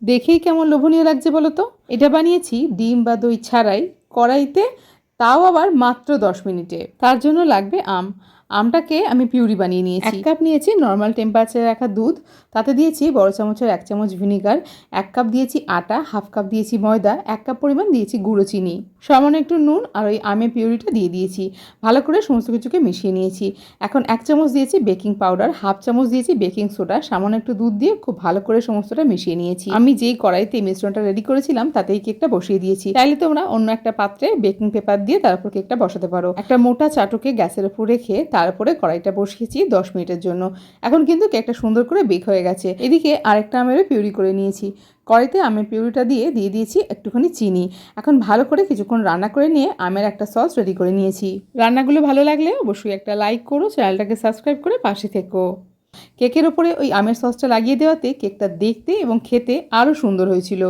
দেখেই কেমন লোভনীয় লাগছে বলো তো। এটা বানিয়েছি ডিম বা দই ছাড়াই কড়াইতে, তাও আবার মাত্র 10 মিনিটে। তার জন্য লাগবে আমটাকে আমি পিউরি বানিয়ে নিয়েছি। 1 কাপ নিয়েছি নর্মাল টেম্পারেচারে রাখা দুধ, তাতে দিয়েছি বড় চামচের 1 চামচ ভিনিগার, 1 কাপ দিয়েছি আটা, হাফ কাপ দিয়েছি ময়দা, 1 কাপ পরিমাণ দিয়েছি গুঁড়ো চিনি, সামান্য একটু নুন আর ওই আমের পিউরিটা দিয়ে দিয়েছি। ভালো করে সমস্ত কিছুকে মিশিয়ে নিয়েছি। এখন 1 চামচ দিয়েছি বেকিং পাউডার, হাফ চামচ দিয়েছি বেকিং সোডা, সামান্য একটু দুধ দিয়ে খুব ভালো করে সমস্তটা মিশিয়ে নিয়েছি। আমি যেই কড়াইতে মিশ্রণটা রেডি করেছিলাম তাতেই কেকটা বসিয়ে দিয়েছি। চাইলে তোমরা অন্য একটা পাত্রে বেকিং পেপার দিয়ে তারপর কেকটা বসাতে পারো। একটা মোটা চাটুকে গ্যাসের উপর রেখে তারপরে কড়াইটা বসিয়েছি 10 মিনিটের জন্য। এখন কিন্তু কেকটা সুন্দর করে বেক হয়ে গেছে। এদিকে আরেকটা আমেরও পিউরি করে নিয়েছি। কড়াইতে আমের পিউরিটা দিয়ে দিয়েছি একটুখানি চিনি। এখন ভালো করে কিছুক্ষণ রান্না করে নিয়ে আমের একটা সস রেডি করে নিয়েছি। রান্নাগুলো ভালো লাগলে অবশ্যই একটা লাইক করো, চ্যানেলটাকে সাবস্ক্রাইব করে পাশে থেকো। কেকের ওপরে ওই আমের সসটা লাগিয়ে দেওয়াতে কেকটা দেখতে এবং খেতে আরও সুন্দর হয়েছিল।